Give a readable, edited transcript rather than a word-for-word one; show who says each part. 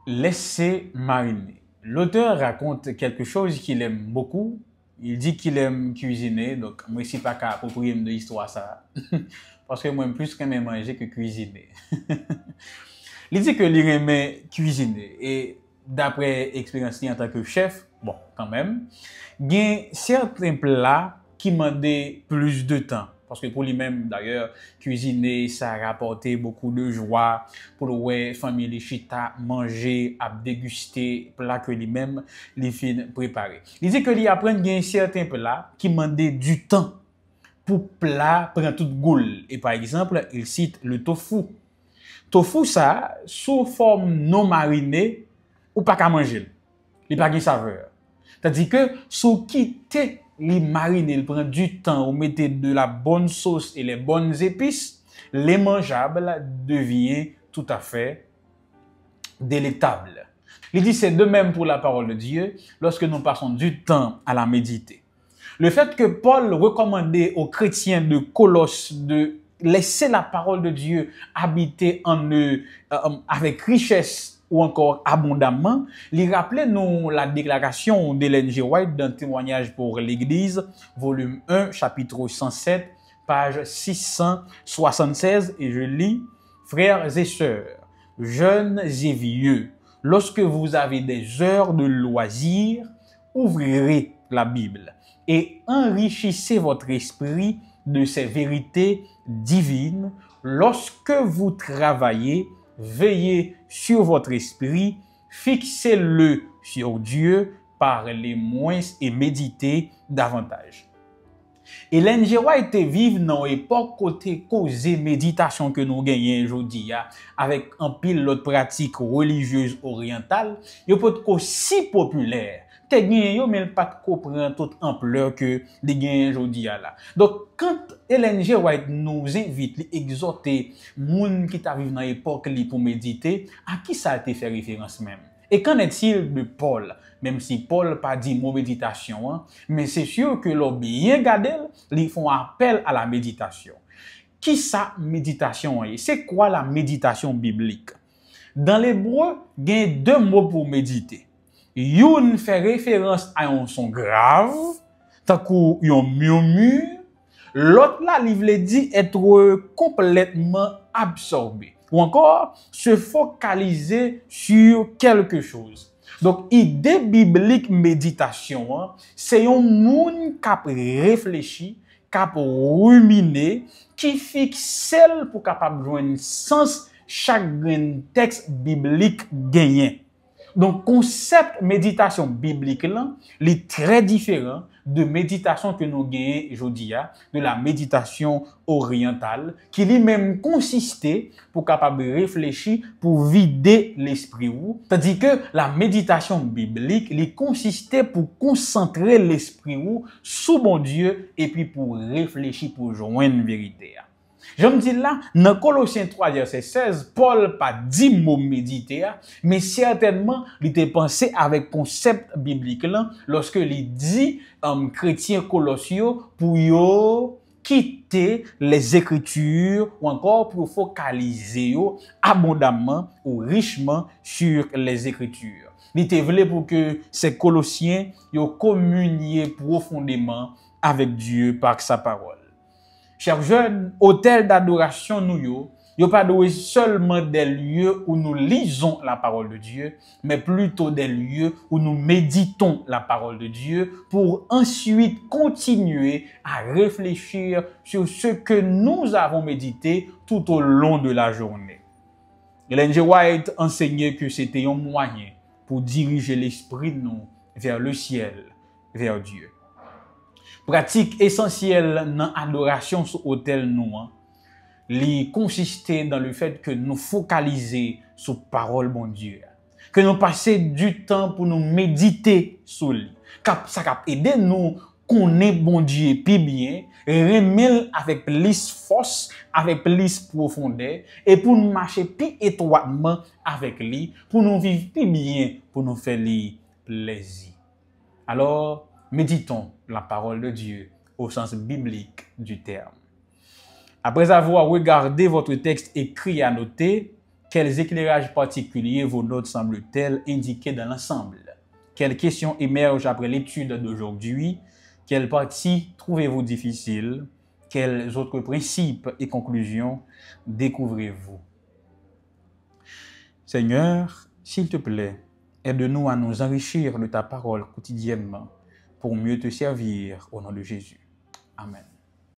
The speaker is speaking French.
Speaker 1: Laisser mariner. L'auteur raconte quelque chose qu'il aime beaucoup. Il dit qu'il aime cuisiner, donc moi, je ne pas qu'à approprier de l'histoire ça. Parce que moi, plus qu'aimer manger que cuisiner. Il dit que il aimait cuisiner. Et d'après expérience en tant que chef, bon, quand même, il y a certains plats qui demandaient plus de temps. Parce que pour lui-même, d'ailleurs, cuisiner, ça rapportait beaucoup de joie. Pour le ouais, famille, les chita, manger, à déguster, plat que lui-même, les fin préparer. Il dit que lui apprend qu'il y a certains plats qui demandaient du temps pour plat prendre toute goule. Et par exemple, il cite le tofu. Tofu, ça, sous forme non marinée, ou pas qu'à manger. Il pas de saveur. C'est-à-dire que, sous quitter les mariner, il prend du temps, ou mettez de la bonne sauce et les bonnes épices, les mangeables deviennent tout à fait délectables. Il dit c'est de même pour la parole de Dieu lorsque nous passons du temps à la méditer. Le fait que Paul recommandait aux chrétiens de Colosse de laisser la parole de Dieu habiter en eux avec richesse ou encore abondamment, il rappelait nous la déclaration d'Ellen G. White d'un témoignage pour l'Église, volume 1, chapitre 107, page 676, et je lis, « Frères et sœurs, jeunes et vieux, lorsque vous avez des heures de loisirs, ouvrirez la Bible et enrichissez votre esprit de ces vérités divines. Lorsque vous travaillez, veillez sur votre esprit, fixez-le sur Dieu, parlez moins et méditez davantage. » Ellen G. White vive dans l'époque côté causé méditation que nous gagnons aujourd'hui avec un pile l'autre pratique religieuse orientale, il peut être aussi populaire. Te gen yo mais pas comprendre toute ampleur que les gagnent aujourd'hui là. Donc quand Ellen G. White nous invite, exhorter moun qui t'a vivre dans l'époque pour méditer, à qui ça a été fait référence même? Et qu'en est-il de Paul? Même si Paul pas dit mot méditation, hein, mais c'est sûr que l'on bien gardé, ils font appel à la méditation. Qui ça méditation? C'est quoi la méditation biblique? Dans l'hébreu, il y a deux mots pour méditer. Youn fait référence à un son grave, tant qu'on yon murmure. L'autre là, il veut dire être complètement absorbé. Ou encore, se focaliser sur quelque chose. Donc, idée biblique méditation, hein, c'est un monde qui a réfléchi, qui a ruminé, qui fixe celle pour capable joindre sens chaque texte biblique gagné. Donc, concept méditation biblique là, il est très différent de méditation que nous gagnons aujourd'hui, de la méditation orientale, qui lui-même consistait pour capable réfléchir, pour vider l'esprit. C'est-à-dire que la méditation biblique, il consistait pour concentrer l'esprit sous bon Dieu et puis pour réfléchir, pour joindre une vérité. Je me dis là, dans Colossiens 3, verset 16, Paul pas dit mot méditer, mais certainement, il était pensé avec concept biblique là, lorsque il dit chrétiens colossiaux pour yo quitter les écritures ou encore pour focaliser abondamment ou richement sur les écritures. Il était voulu pour que ces Colossiens yo communiaient profondément avec Dieu par sa parole. Chers jeunes, hôtel d'adoration nous yo pas seulement des lieux où nous lisons la parole de Dieu, mais plutôt des lieux où nous méditons la parole de Dieu pour ensuite continuer à réfléchir sur ce que nous avons médité tout au long de la journée. Ellen G. White enseignait que c'était un moyen pour diriger l'esprit de nous vers le ciel, vers Dieu. Pratique essentielle dans l'adoration sur l'autel nous, li consistait dans le fait que nous focaliser sur parole bon Dieu, que nous passer du temps pour nous méditer sur lui. Ça cap aider nous connaître bon Dieu plus bien, remettre avec plus force, avec plus profondeur et pour nous marcher plus étroitement avec lui, pour nous vivre plus bien, pour nous faire lui plaisir. Alors, méditons la parole de Dieu au sens biblique du terme. Après avoir regardé votre texte écrit à noter, Quels éclairages particuliers vos notes semblent-elles indiquer dans l'ensemble? Quelles questions émergent après l'étude d'aujourd'hui? Quelles parties trouvez-vous difficiles? Quels autres principes et conclusions découvrez-vous? Seigneur, s'il te plaît, aide-nous à nous enrichir de ta parole quotidiennement pour mieux te servir au nom de Jésus. Amen.